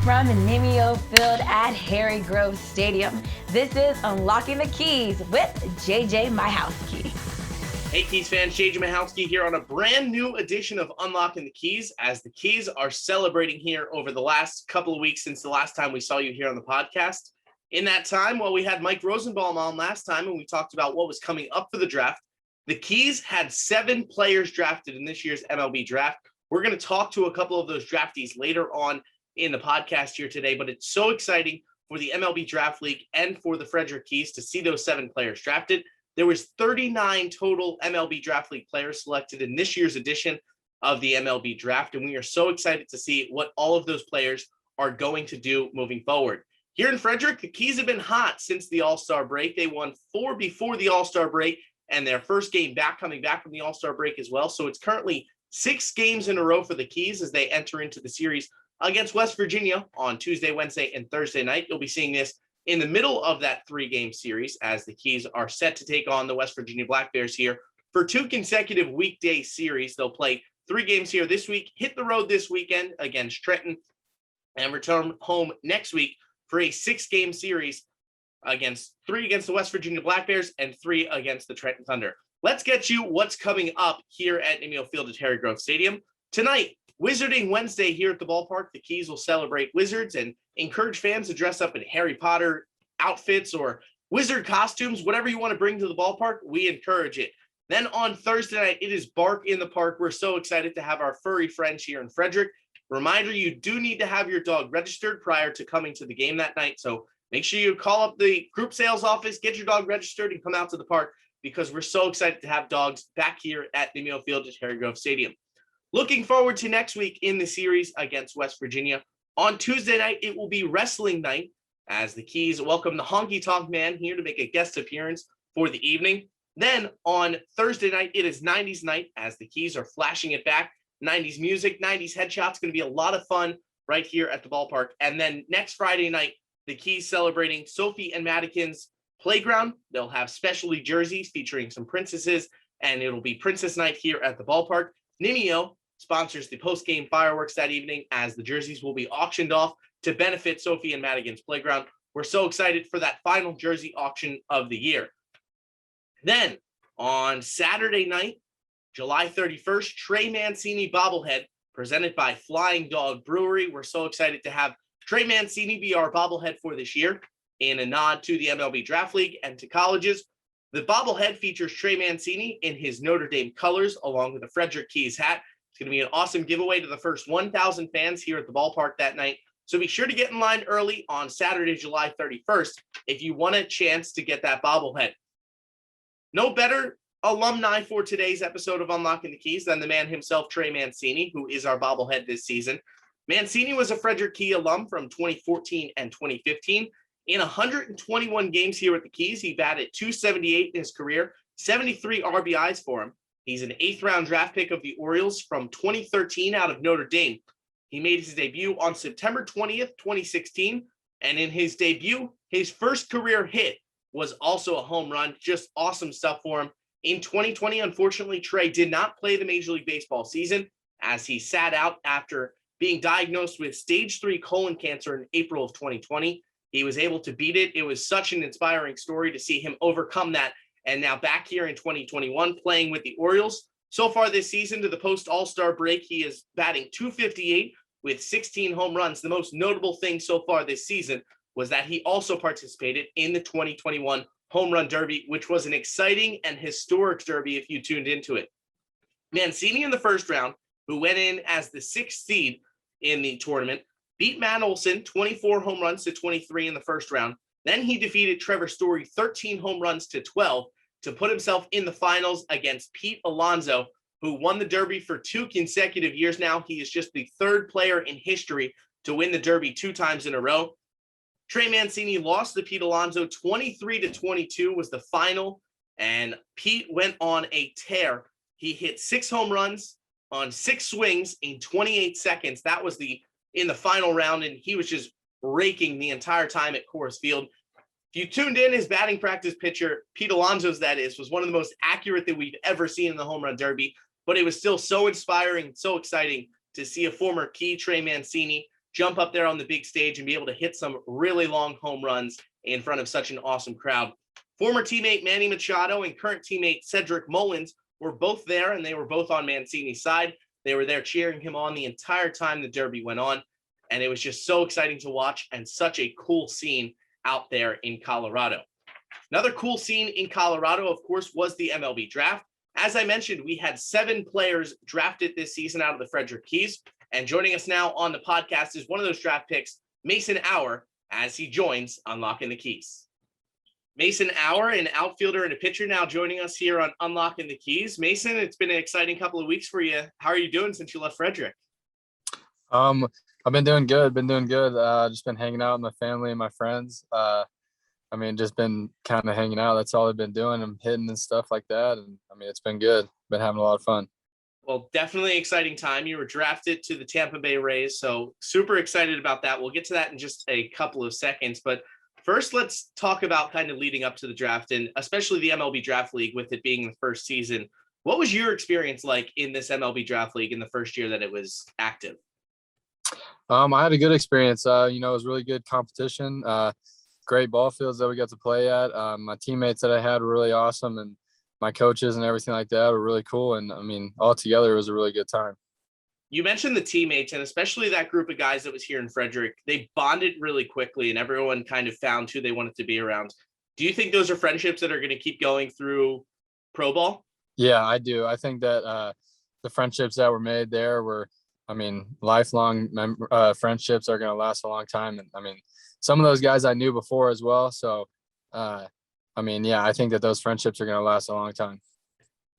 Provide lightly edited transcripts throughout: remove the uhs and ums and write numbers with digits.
From Nimio Field at Harry Grove Stadium, this is Unlocking the Keys with JJ Michalski. Hey Keys fans, JJ Michalski here on a brand new edition of Unlocking the Keys, as the Keys are celebrating here over the last couple of weeks since the last time we saw you here on the podcast. In that time, we had Mike Rosenbaum on last time and we talked about what was coming up for the draft. The Keys had 7 players drafted in this year's MLB Draft. We're going to talk to a couple of those draftees later on in the podcast here today, but it's so exciting for the MLB Draft League and for the Frederick Keys to see those 7 players drafted. There was 39 total MLB Draft League players selected in this year's edition of the MLB Draft, and we are so excited to see what all of those players are going to do moving forward. Here in Frederick, the Keys have been hot since the All-Star break. They won 4 before the All-Star break, and their first game coming back from the All-Star break as well. So it's currently 6 games in a row for the Keys as they enter into the series against West Virginia on Tuesday, Wednesday, and Thursday night. You'll be seeing this in the middle of that 3-game series as the Keys are set to take on the West Virginia Black Bears here for 2 consecutive weekday series. They'll play 3 games here this week, hit the road this weekend against Trenton, and return home next week for a 6-game series against 3 against the West Virginia Black Bears and 3 against the Trenton Thunder. Let's get you what's coming up here at Nimio Field at Harry Grove Stadium. Tonight, Wizarding Wednesday here at the ballpark. The Keys will celebrate Wizards and encourage fans to dress up in Harry Potter outfits or Wizard costumes, whatever you want to bring to the ballpark, we encourage it. Then on Thursday night, it is Bark in the Park. We're so excited to have our furry friends here in Frederick. Reminder, you do need to have your dog registered prior to coming to the game that night. So make sure you call up the group sales office, get your dog registered, and come out to the park because we're so excited to have dogs back here at Nimio Field at Harry Grove Stadium. Looking forward to next week in the series against West Virginia. On Tuesday night, it will be wrestling night as the Keys welcome the Honky Tonk Man here to make a guest appearance for the evening. Then on Thursday night, it is 90s night as the Keys are flashing it back. 90s music, 90s headshots, going to be a lot of fun right here at the ballpark. And then next Friday night, the Keys celebrating Sophie and Madigan's playground. They'll have specialty jerseys featuring some princesses, and it'll be Princess Night here at the ballpark. Nimio sponsors the post-game fireworks that evening as the jerseys will be auctioned off to benefit Sophie and Madigan's playground. We're so excited for that final jersey auction of the year. Then on Saturday night, July 31st, Trey Mancini bobblehead presented by Flying Dog Brewery. We're so excited to have Trey Mancini be our bobblehead for this year in a nod to the MLB Draft League and to colleges. The bobblehead features Trey Mancini in his Notre Dame colors along with a Frederick Keys hat. It's going to be an awesome giveaway to the first 1,000 fans here at the ballpark that night. So be sure to get in line early on Saturday, July 31st, if you want a chance to get that bobblehead. No better alumni for today's episode of Unlocking the Keys than the man himself, Trey Mancini, who is our bobblehead this season. Mancini was a Frederick Key alum from 2014 and 2015. In 121 games here with the Keys, he batted .278 in his career, 73 RBIs for him. He's an 8th-round draft pick of the Orioles from 2013 out of Notre Dame. He made his debut on September 20th, 2016, and in his debut, his first career hit was also a home run. Just awesome stuff for him. In 2020, unfortunately, Trey did not play the Major League Baseball season as he sat out after being diagnosed with stage 3 colon cancer in April of 2020. He was able to beat it. It was such an inspiring story to see him overcome that. And now back here in 2021, playing with the Orioles. So far this season to the post-All-Star break, he is batting .258 with 16 home runs. The most notable thing so far this season was that he also participated in the 2021 Home Run Derby, which was an exciting and historic derby if you tuned into it. Mancini in the first round, who went in as the 6th seed in the tournament, beat Matt Olson 24 home runs to 23 in the first round. Then he defeated Trevor Story 13 home runs to 12 to put himself in the finals against Pete Alonso, who won the Derby for 2 consecutive years now. He is just the 3rd player in history to win the Derby 2 times in a row. Trey Mancini lost to Pete Alonso 23-22 was the final, and Pete went on a tear. He hit 6 home runs on 6 swings in 28 seconds. That was in the final round, and he was just raking the entire time at Coors Field. If you tuned in, his batting practice pitcher, Pete Alonso's that is, was one of the most accurate that we've ever seen in the home run derby, but it was still so inspiring, so exciting to see a former Key Trey Mancini jump up there on the big stage and be able to hit some really long home runs in front of such an awesome crowd. Former teammate Manny Machado and current teammate Cedric Mullins were both there, and they were both on Mancini's side. They were there cheering him on the entire time the Derby went on, and it was just so exciting to watch and such a cool scene out there in Colorado. Another cool scene in Colorado, of course, was the MLB Draft. As I mentioned, we had 7 players drafted this season out of the Frederick Keys, and joining us now on the podcast is one of those draft picks, Mason Auer, as he joins Unlocking the Keys. Mason Auer, an outfielder and a pitcher, now joining us here on Unlocking the Keys. Mason, it's been an exciting couple of weeks for you. How are you doing since you left Frederick? I've been doing good. Just been hanging out with my family and my friends. Just been kind of hanging out. That's all I've been doing. I'm hitting and stuff like that. And it's been good. Been having a lot of fun. Well, definitely exciting time. You were drafted to the Tampa Bay Rays, so super excited about that. We'll get to that in just a couple of seconds. But first, let's talk about kind of leading up to the draft, and especially the MLB Draft League with it being the first season. What was your experience like in this MLB Draft League in the first year that it was active? I had a good experience. It was really good competition. Great ball fields that we got to play at. My teammates that I had were really awesome, and my coaches and everything like that were really cool. And all together, it was a really good time. You mentioned the teammates, and especially that group of guys that was here in Frederick. They bonded really quickly, and everyone kind of found who they wanted to be around. Do you think those are friendships that are going to keep going through pro ball? Yeah, I do. I think that the friendships that were made there were, lifelong friendships are going to last a long time. And some of those guys I knew before as well. So, I think that those friendships are going to last a long time.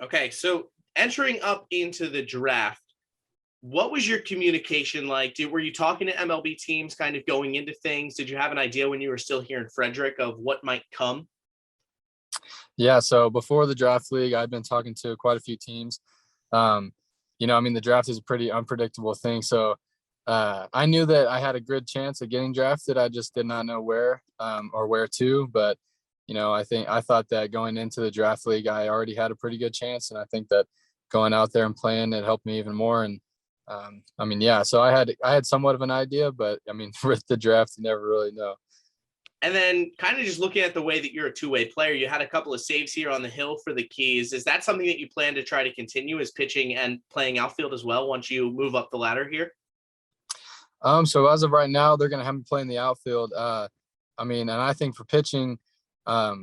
Okay, so entering up into the draft, what was your communication like? Were you talking to MLB teams kind of going into things? Did you have an idea when you were still here in Frederick of what might come? Yeah, so before the draft league, I'd been talking to quite a few teams. The draft is a pretty unpredictable thing. So I knew that I had a good chance of getting drafted. I just did not know where or where to. But, I thought that going into the draft league, I already had a pretty good chance. And I think that going out there and playing, it helped me even more. And so I had somewhat of an idea, but with the draft, you never really know. And then kind of just looking at the way that you're a two-way player, you had a couple of saves here on the hill for the Keys. Is that something that you plan to try to continue as pitching and playing outfield as well once you move up the ladder here? So as of right now, they're going to have me play in the outfield. And I think for pitching, I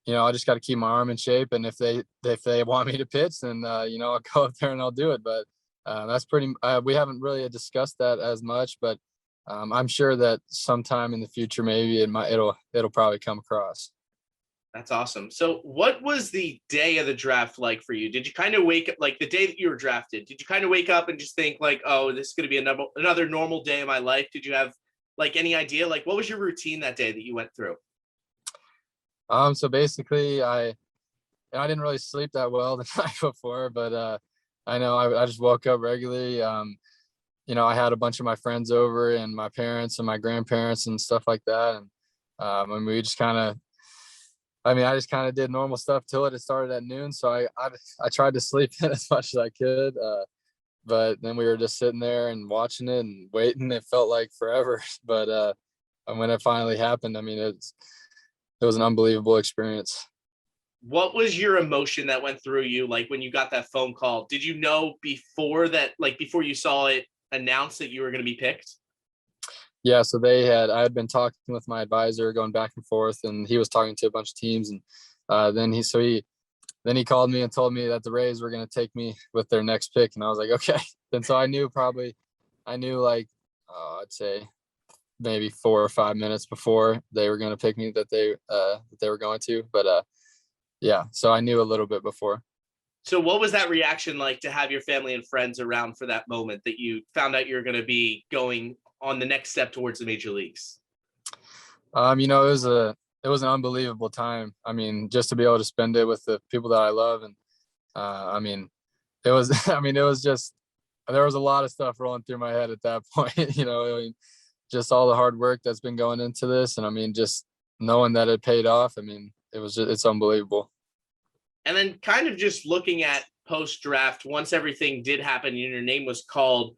just got to keep my arm in shape. And if they want me to pitch, then, I'll go up there and I'll do it. But that's we haven't really discussed that as much, but I'm sure that sometime in the future, maybe it'll probably come across. That's awesome. So what was the day of the draft like for you? Did you kind of wake up, like the day that you were drafted, did you kind of wake up and just think like, oh, this is going to be another normal day of my life? Did you have like any idea? Like what was your routine that day that you went through? So basically I didn't really sleep that well the night before, but I know I just woke up regularly. I had a bunch of my friends over and my parents and my grandparents and stuff like that. And we just kind of, I just kind of did normal stuff till it started at noon. So I tried to sleep in as much as I could. But then we were just sitting there and watching it and waiting. It felt like forever. But when it finally happened, it was an unbelievable experience. What was your emotion that went through you? Like when you got that phone call, did you know before you saw it announced that you were going to be picked? Yeah, so I had been talking with my advisor, going back and forth, and he was talking to a bunch of teams, and then he called me and told me that the Rays were going to take me with their next pick, and I was like, okay. Then so I knew like I'd say maybe 4 or 5 minutes before they were going to pick me that they were going to, but yeah, so I knew a little bit before. So what was that reaction like to have your family and friends around for that moment that you found out you were going to be going on the next step towards the major leagues? It was an unbelievable time. Just to be able to spend it with the people that I love. And it was, it was just, there was a lot of stuff rolling through my head at that point, just all the hard work that's been going into this. And just knowing that it paid off. It's unbelievable. And then kind of just looking at post-draft, once everything did happen and your name was called,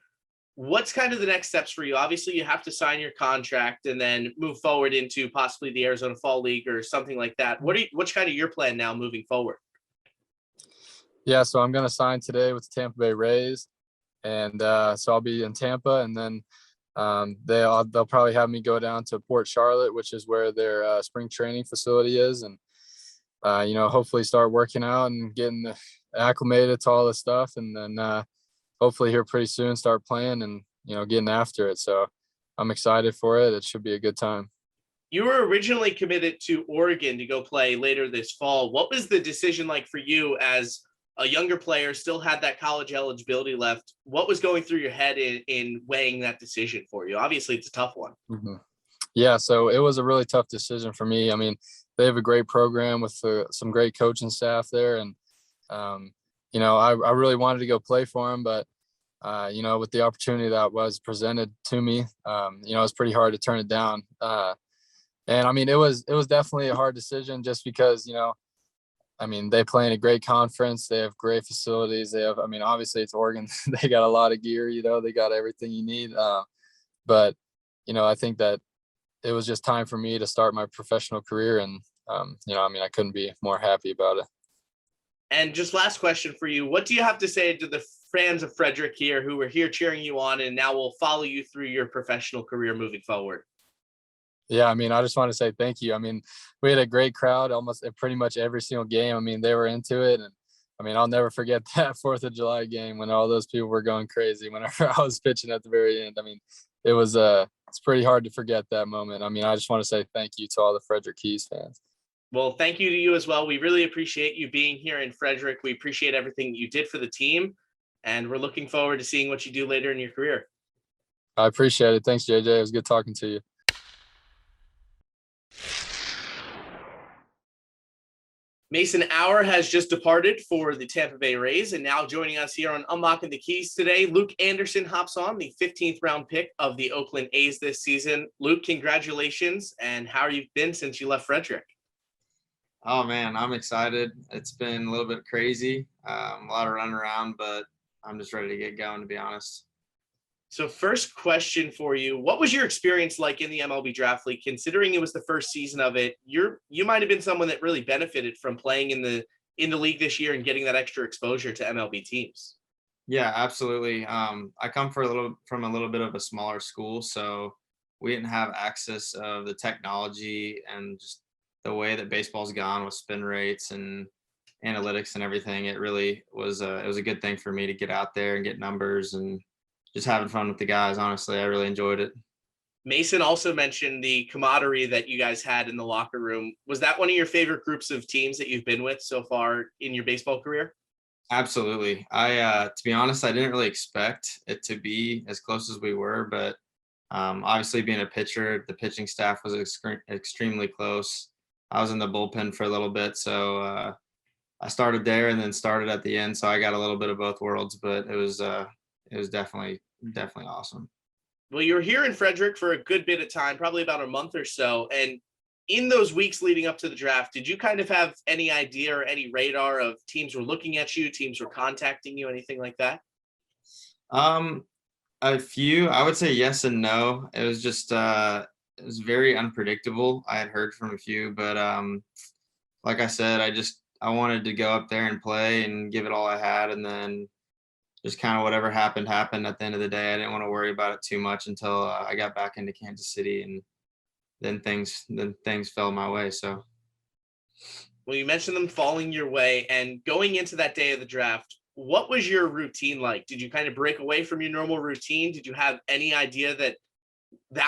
what's kind of the next steps for you? Obviously, you have to sign your contract and then move forward into possibly the Arizona Fall League or something like that. What's kind of your plan now moving forward? Yeah, so I'm gonna sign today with the Tampa Bay Rays, and so I'll be in Tampa, and then they'll probably have me go down to Port Charlotte, which is where their spring training facility is, and hopefully start working out and getting acclimated to all this stuff, and then hopefully here pretty soon start playing and getting after it. So I'm excited for it. It should be a good time. You were originally committed to Oregon to go play later this fall. What was the decision like for you as a younger player, still had that college eligibility left? What was going through your head in weighing that decision for you? Obviously, it's a tough one. Mm-hmm. Yeah, so it was a really tough decision for me. I mean, they have a great program with some great coaching staff there. And, I really wanted to go play for them, but, with the opportunity that was presented to me, it was pretty hard to turn it down. And I mean, it was definitely a hard decision just because, they play in a great conference. They have great facilities. Obviously it's Oregon. They got a lot of gear, they got everything you need. But, I think that it was just time for me to start my professional career. And, I couldn't be more happy about it. And just last question for you. What do you have to say to the fans of Frederick here who were here cheering you on and now will follow you through your professional career moving forward? Yeah, I just want to say thank you. We had a great crowd almost at pretty much every single game. They were into it. And I'll never forget that 4th of July game when all those people were going crazy whenever I was pitching at the very end. It was it's pretty hard to forget that moment. I just want to say thank you to all the Frederick Keys fans. Well, thank you to you as well. We really appreciate you being here in Frederick. We appreciate everything you did for the team, and we're looking forward to seeing what you do later in your career. I appreciate it. Thanks, JJ. It was good talking to you. Mason Auer has just departed for the Tampa Bay Rays, and now joining us here on Unlocking the Keys today, Luke Anderson hops on, the 15th round pick of the Oakland A's this season. Luke, congratulations, and how have you been since you left Frederick? Oh man, I'm excited. It's been a little bit crazy, a lot of running around, but I'm just ready to get going, to be honest. So first question for you, what was your experience like in the MLB Draft League? Considering it was the first season of it, you might have been someone that really benefited from playing in the league this year and getting that extra exposure to MLB teams. Yeah, absolutely. I come from a little bit of a smaller school, so we didn't have access of the technology and just the way that baseball's gone with spin rates and analytics and everything. It really was it was a good thing for me to get out there and get numbers and just having fun with the guys. Honestly, I really enjoyed it. Mason also mentioned the camaraderie that you guys had in the locker room. Was that one of your favorite groups of teams that you've been with so far in your baseball career? Absolutely. To be honest, I didn't really expect it to be as close as we were, but obviously being a pitcher, the pitching staff was extremely close. I was in the bullpen for a little bit, so I started there and then started at the end, so I got a little bit of both worlds, but it was definitely awesome. Well, you were here in Frederick for a good bit of time, probably about a month or so, and in those weeks leading up to the draft, did you kind of have any idea or any radar of teams were looking at you, teams were contacting you, anything like that? A few, I would say yes and no. It was just it was very unpredictable. I had heard from a few, but like I said, I wanted to go up there and play and give it all I had, and then just kind of whatever happened at the end of the day. I didn't want to worry about it too much until I got back into Kansas City, and then things fell my way. So, well, you mentioned them falling your way, and going into that day of the draft, what was your routine like? Did you kind of break away from your normal routine? Did you have any idea that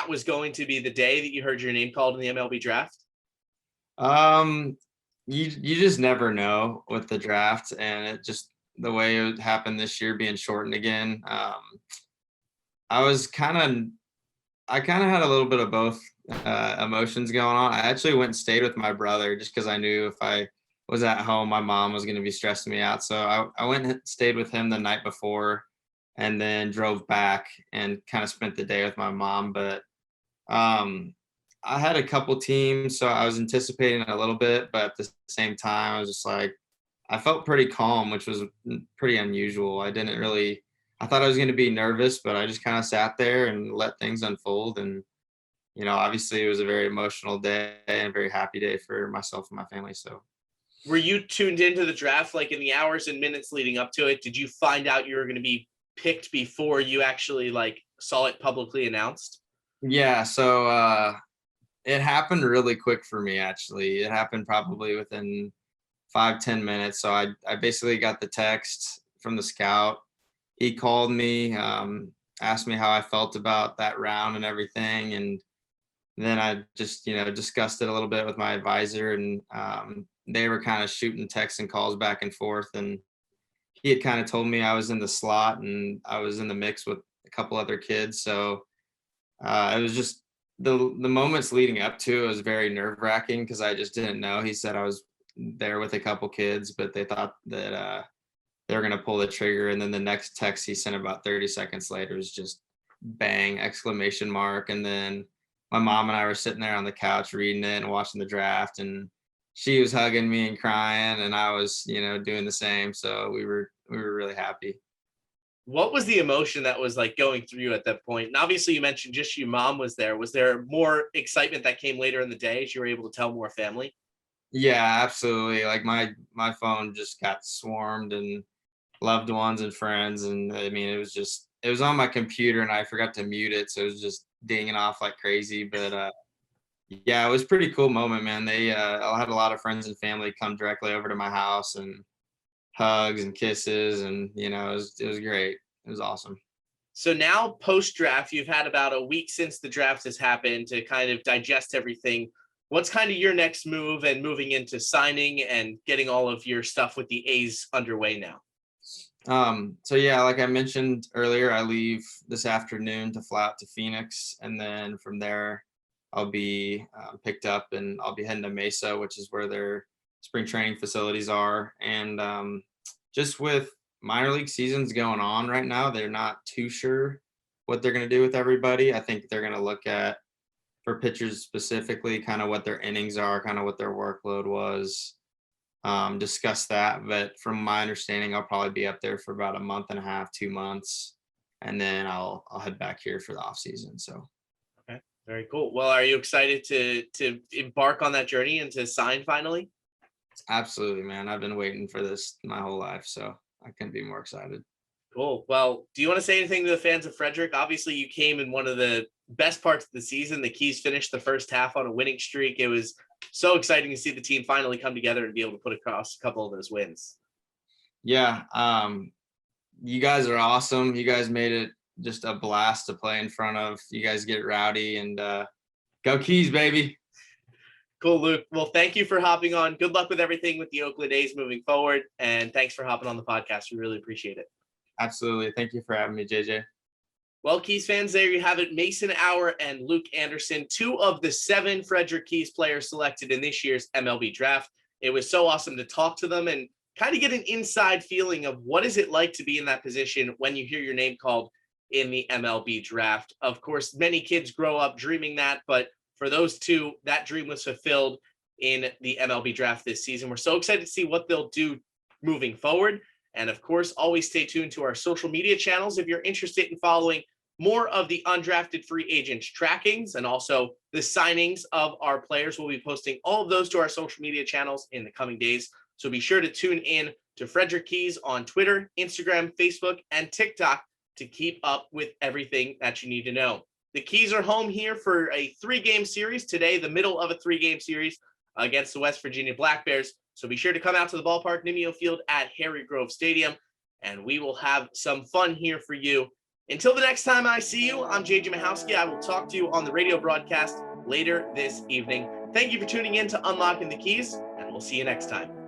was going to be the day that you heard your name called in the MLB Draft? You just never know with the draft, and it just the way it happened this year being shortened again. I kind of had a little bit of both emotions going on. I actually went and stayed with my brother just because I knew if I was at home, my mom was going to be stressing me out. So I went and stayed with him the night before and then drove back and kind of spent the day with my mom. But I had a couple teams, so I was anticipating a little bit, but at the same time, I was just like, I felt pretty calm, which was pretty unusual. I thought I was going to be nervous, but I just kind of sat there and let things unfold. And, obviously it was a very emotional day and a very happy day for myself and my family. So, Were you tuned into the draft like in the hours and minutes leading up to it? Did you find out you were going to be picked before you actually like saw it publicly announced? yeah. So, it happened really quick for me, actually. It happened probably within 5-10 minutes. So I basically got the text from the scout. He called me, asked me how I felt about that round and everything. And then I just, discussed it a little bit with my advisor, and they were kind of shooting texts and calls back and forth. And he had kind of told me I was in the slot and I was in the mix with a couple other kids. So it was just the moments leading up to it was very nerve wracking because I just didn't know. He said I was there with a couple kids, but they thought that they were going to pull the trigger. And then the next text he sent about 30 seconds later was just bang, exclamation mark. And then my mom and I were sitting there on the couch reading it and watching the draft, and she was hugging me and crying, and I was, doing the same. So we were really happy. What was the emotion that was like going through you at that point? And obviously you mentioned just your mom was there. Was there more excitement that came later in the day as you were able to tell more family? Yeah, absolutely. Like my phone just got swarmed and loved ones and friends. And I mean, it was on my computer and I forgot to mute it. So it was just dinging off like crazy. But yeah, it was a pretty cool moment, man. I had a lot of friends and family come directly over to my house, and hugs and kisses, and it was great. It was awesome. So now post draft, you've had about a week since the draft has happened to kind of digest everything. What's kind of your next move and moving into signing and getting all of your stuff with the A's underway now? So yeah, like I mentioned earlier, I leave this afternoon to fly out to Phoenix, and then from there I'll be picked up and I'll be heading to Mesa, which is where their spring training facilities are. And just with minor league seasons going on right now, they're not too sure what they're going to do with everybody. I think they're going to look at, for pitchers specifically, kind of what their innings are, kind of what their workload was, discuss that. But from my understanding, I'll probably be up there for about a month and a half, 2 months, and then I'll head back here for the off season. So. Okay, very cool. Well, are you excited to embark on that journey and to sign finally? Absolutely, man. I've been waiting for this my whole life, so I couldn't be more excited. Cool. Well, do you want to say anything to the fans of Frederick? Obviously, you came in one of the best parts of the season. The Keys finished the first half on a winning streak. It was so exciting to see the team finally come together and be able to put across a couple of those wins. Yeah, you guys are awesome. You guys made it just a blast to play in front of. You guys get rowdy, and go Keys, baby. Cool, Luke. Well, thank you for hopping on. Good luck with everything with the Oakland A's moving forward. And thanks for hopping on the podcast. We really appreciate it. Absolutely. Thank you for having me, JJ. Well, Keys fans, there you have it. Mason Auer and Luke Anderson, 2 of the 7 Frederick Keys players selected in this year's MLB Draft. It was so awesome to talk to them and kind of get an inside feeling of what is it like to be in that position when you hear your name called in the MLB Draft. Of course, many kids grow up dreaming that, but for those 2, that dream was fulfilled in the MLB Draft this season. We're so excited to see what they'll do moving forward. And of course, always stay tuned to our social media channels if you're interested in following more of the undrafted free agents trackings and also the signings of our players. We'll be posting all of those to our social media channels in the coming days. So be sure to tune in to Frederick Keys on Twitter, Instagram, Facebook, and TikTok to keep up with everything that you need to know. The Keys are home here for a 3-game series today, the middle of a 3-game series against the West Virginia Black Bears. So be sure to come out to the ballpark, Nimio Field at Harry Grove Stadium, and we will have some fun here for you. Until the next time I see you, I'm JJ Michalski. I will talk to you on the radio broadcast later this evening. Thank you for tuning in to Unlocking the Keys, and we'll see you next time.